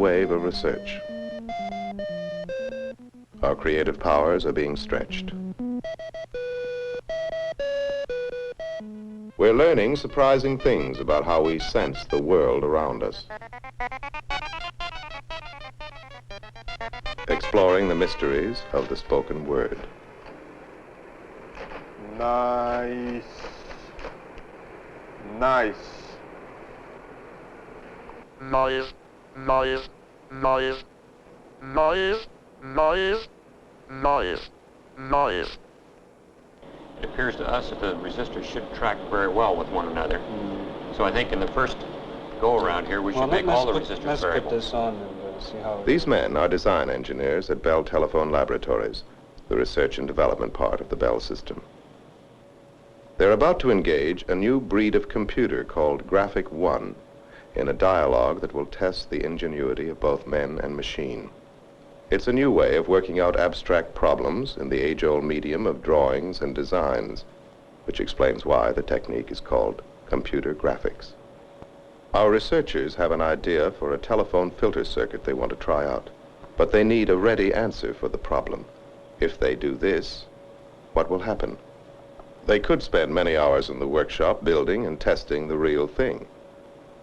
wave of research. Our creative powers are being stretched. We're learning surprising things about how we sense the world around us. Exploring the mysteries of the spoken word. Nice. Nice. Noise, noise, noise, noise, noise, noise, noise. It appears to us that the resistors should track very well with one another. So I think in the first go-around here, we should make all the resistors let's variable. put this on and see how... These men are design engineers at Bell Telephone Laboratories, the research and development part of the Bell system. They're about to engage a new breed of computer called Graphic One in a dialogue that will test the ingenuity of both men and machine. It's a new way of working out abstract problems in the age-old medium of drawings and designs, which explains why the technique is called computer graphics. Our researchers have an idea for a telephone filter circuit they want to try out, but they need a ready answer for the problem. If they do this, what will happen? They could spend many hours in the workshop building and testing the real thing.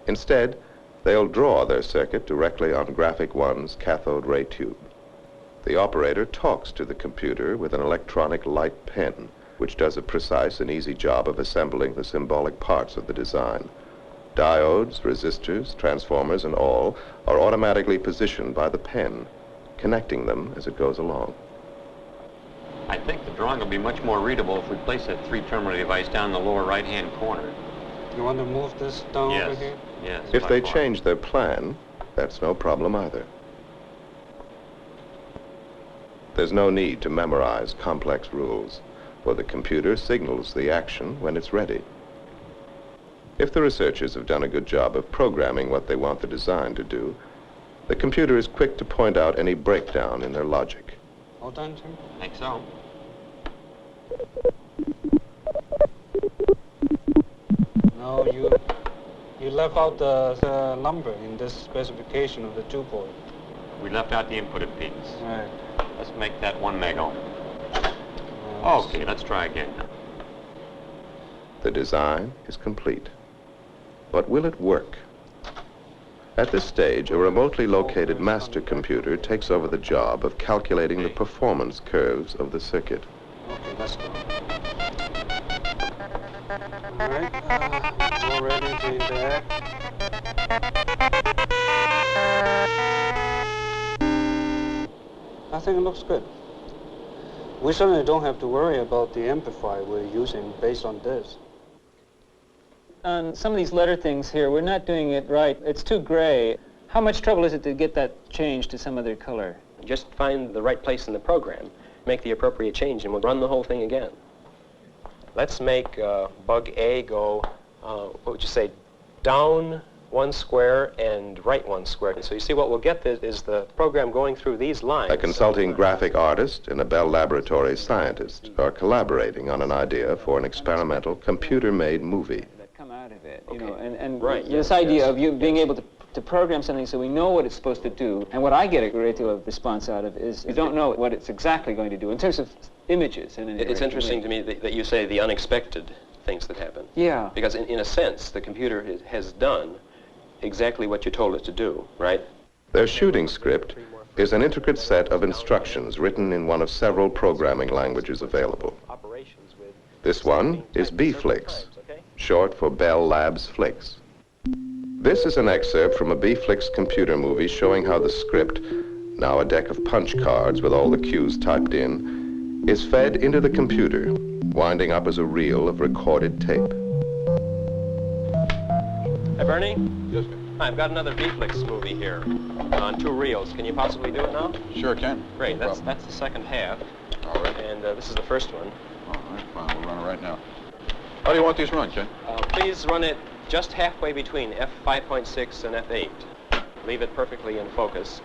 Instead, they'll draw their circuit directly on Graphic One's cathode ray tube. The operator talks to the computer with an electronic light pen, which does a precise and easy job of assembling the symbolic parts of the design. Diodes, resistors, transformers, and all are automatically positioned by the pen, connecting them as it goes along. I think the drawing will be much more readable if we place a three-terminal device down in the lower right-hand corner. You want to move this down over here? Yes. If they by far. change their plan, that's no problem either. There's no need to memorize complex rules, for the computer signals the action when it's ready. If the researchers have done a good job of programming what they want the design to do, the computer is quick to point out any breakdown in their logic. All done, Tim? I think so. No, you left out the number in this specification of the 2-port. We left out the input impedance. Right. Let's make that 1 mega. Okay, let's try again. The design is complete. But will it work? At this stage, a remotely located master computer takes over the job of calculating the performance curves of the circuit. Okay, let's go. All right, we're ready to interact. I think it looks good. We certainly don't have to worry about the amplifier we're using based on this. On some of these letter things here, we're not doing it right. It's too gray. How much trouble is it to get that changed to some other color? Just find the right place in the program, make the appropriate change, and we'll run the whole thing again. Let's make bug A go, what would you say, down 1 square and right 1 square. So you see what we'll get is the program going through these lines. A consulting graphic artist and a Bell Laboratories scientist are collaborating on an idea for an experimental computer-made movie. Come out of it, you know, and Right, this yes, idea yes. of you being able to program something so we know what it's supposed to do, and what I get a great deal of response out of is you don't know what it's exactly going to do in terms of images. And It's interesting to me that you say the unexpected things that happen. Yeah. Because in a sense, the computer has done exactly what you told it to do, right? Their shooting script is an intricate set of instructions written in one of several programming languages available. This one is B-Flix, short for Bell Labs Flix. This is an excerpt from a B-Flix computer movie showing how the script, now a deck of punch cards with all the cues typed in, is fed into the computer, winding up as a reel of recorded tape. Hey, Bernie? Yes, sir. I've got another B-Flix movie here on 2 reels. Can you possibly do it now? Sure can. Great, No that's problem. the second half, All right. and this is the first one. All right, fine. We'll run it right now. How do you want these run, Ken? Please run it just halfway between F5.6 and F8. Leave it perfectly in focus.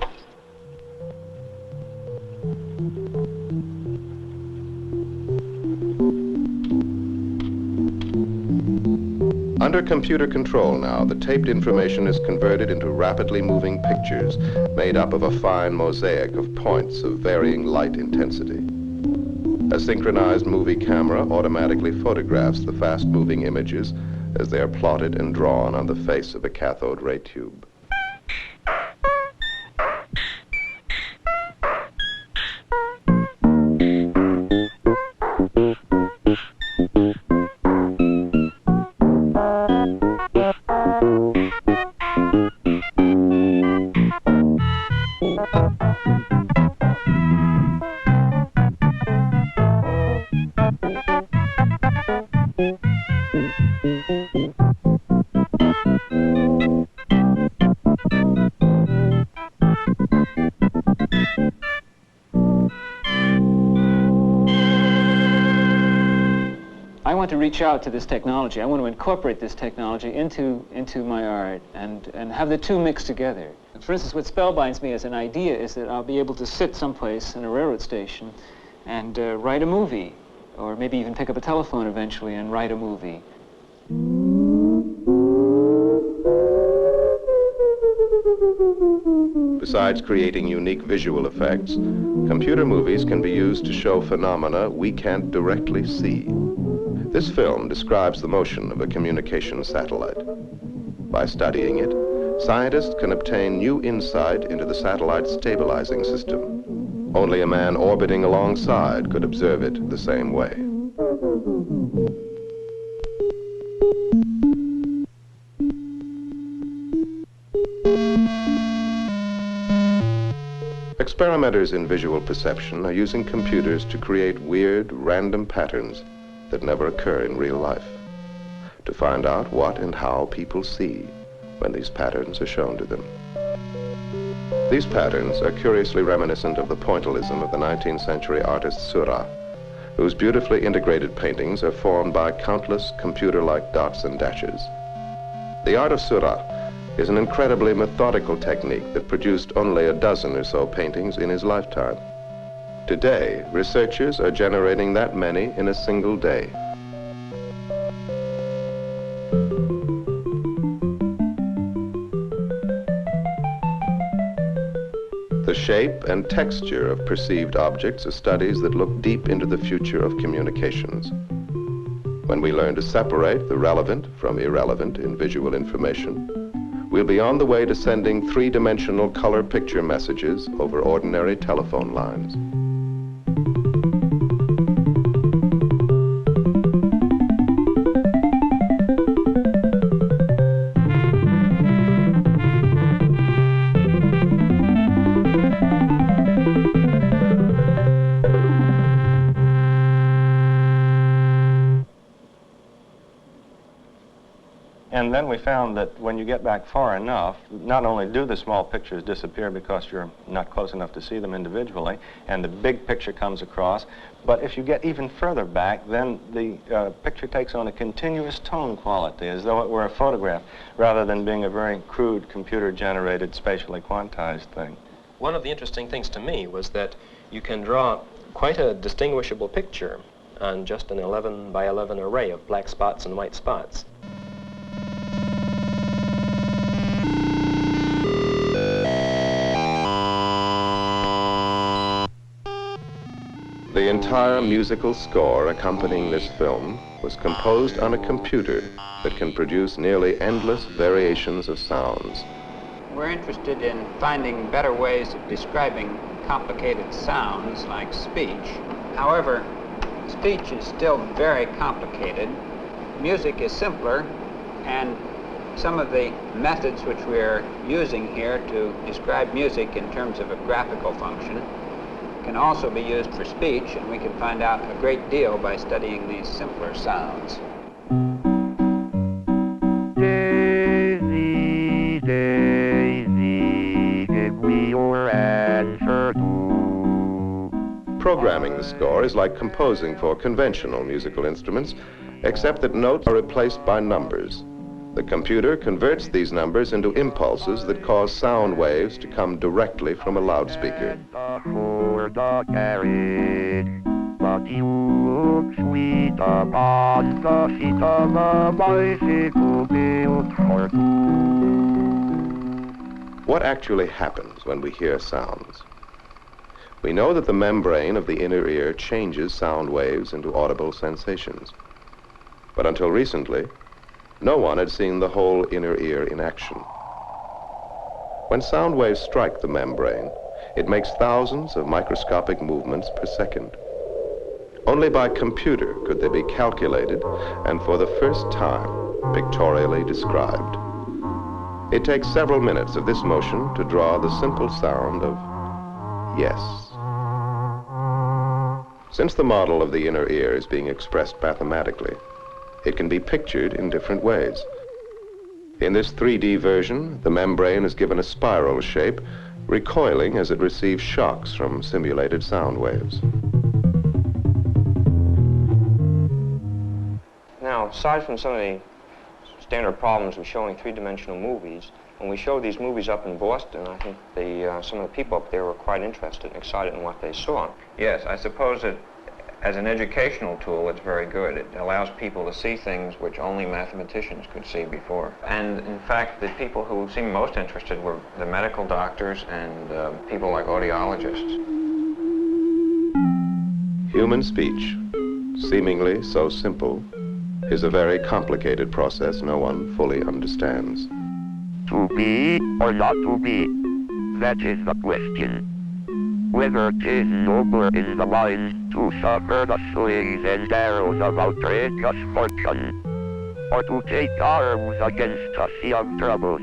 Under computer control now, the taped information is converted into rapidly moving pictures made up of a fine mosaic of points of varying light intensity. A synchronized movie camera automatically photographs the fast-moving images as they are plotted and drawn on the face of a cathode ray tube. I want to reach out to this technology. I want to incorporate this technology into my art and have the two mixed together. For instance, what spellbinds me as an idea is that I'll be able to sit someplace in a railroad station and write a movie, or maybe even pick up a telephone eventually and write a movie. Besides creating unique visual effects, computer movies can be used to show phenomena we can't directly see. This film describes the motion of a communication satellite. By studying it, scientists can obtain new insight into the satellite's stabilizing system. Only a man orbiting alongside could observe it the same way. Experimenters in visual perception are using computers to create weird, random patterns that never occur in real life, to find out what and how people see when these patterns are shown to them. These patterns are curiously reminiscent of the pointillism of the 19th century artist Seurat, whose beautifully integrated paintings are formed by countless computer-like dots and dashes. The art of Seurat is an incredibly methodical technique that produced only a dozen or so paintings in his lifetime. Today, researchers are generating that many in a single day. The shape and texture of perceived objects are studies that look deep into the future of communications. When we learn to separate the relevant from irrelevant in visual information, we'll be on the way to sending three-dimensional color picture messages over ordinary telephone lines. And then we found that when you get back far enough, not only do the small pictures disappear because you're not close enough to see them individually, and the big picture comes across, but if you get even further back, then the picture takes on a continuous tone quality, as though it were a photograph, rather than being a very crude, computer-generated, spatially quantized thing. One of the interesting things to me was that you can draw quite a distinguishable picture on just an 11 by 11 array of black spots and white spots. The entire musical score accompanying this film was composed on a computer that can produce nearly endless variations of sounds. We're interested in finding better ways of describing complicated sounds like speech. However, speech is still very complicated. Music is simpler, and some of the methods which we're using here to describe music in terms of a graphical function can also be used for speech, and we can find out a great deal by studying these simpler sounds. Daisy, Daisy, give me your answer too. Programming the score is like composing for conventional musical instruments, except that notes are replaced by numbers. The computer converts these numbers into impulses that cause sound waves to come directly from a loudspeaker. What actually happens when we hear sounds? We know that the membrane of the inner ear changes sound waves into audible sensations. But until recently, no one had seen the whole inner ear in action. When sound waves strike the membrane, it makes thousands of microscopic movements per second. Only by computer could they be calculated and for the first time pictorially described. It takes several minutes of this motion to draw the simple sound of yes. Since the model of the inner ear is being expressed mathematically, it can be pictured in different ways. In this 3D version, the membrane is given a spiral shape, recoiling as it receives shocks from simulated sound waves. Now, aside from some of the standard problems with showing three-dimensional movies, when we showed these movies up in Boston, I think some of the people up there were quite interested and excited in what they saw. Yes, I suppose that as an educational tool, it's very good. It allows people to see things which only mathematicians could see before. And in fact, the people who seemed most interested were the medical doctors and people like audiologists. Human speech, seemingly so simple, is a very complicated process no one fully understands. To be or not to be, that is the question. Whether 'tis nobler in the mind to suffer the slings and arrows of outrageous fortune, or to take arms against a sea of troubles,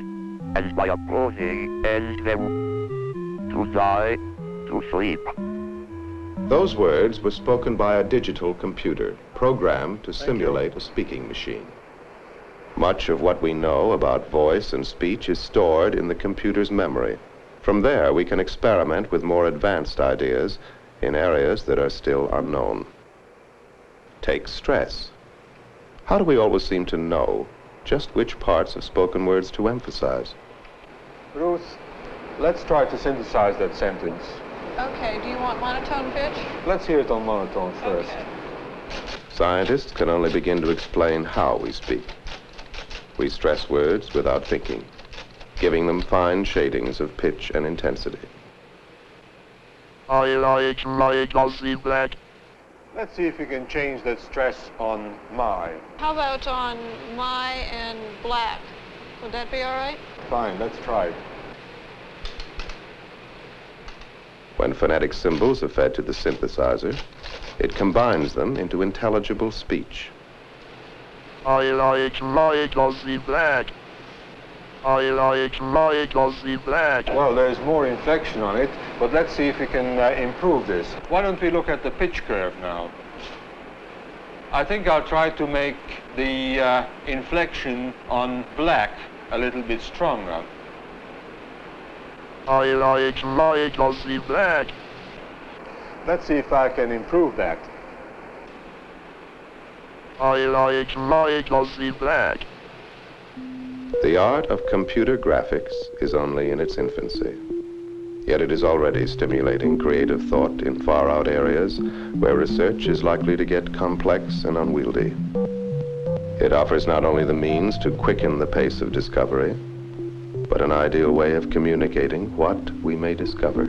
and by opposing end them, to die, to sleep. Those words were spoken by a digital computer, programmed to simulate a speaking machine. Much of what we know about voice and speech is stored in the computer's memory. From there, we can experiment with more advanced ideas in areas that are still unknown. Take stress. How do we always seem to know just which parts of spoken words to emphasize? Ruth, let's try to synthesize that sentence. Okay, do you want monotone pitch? Let's hear it on monotone first. Okay. Scientists can only begin to explain how we speak. We stress words without thinking, giving them fine shadings of pitch and intensity. I like my glossy black. Let's see if we can change that stress on my. How about on my and black? Would that be all right? Fine, let's try it. When phonetic symbols are fed to the synthesizer, it combines them into intelligible speech. I like my glossy black. I like my glossy black. Well, there's more inflection on it, but let's see if we can improve this. Why don't we look at the pitch curve now? I think I'll try to make the inflection on black a little bit stronger. I like my glossy black. Let's see if I can improve that. I like my glossy black. The art of computer graphics is only in its infancy. Yet it is already stimulating creative thought in far-out areas where research is likely to get complex and unwieldy. It offers not only the means to quicken the pace of discovery, but an ideal way of communicating what we may discover.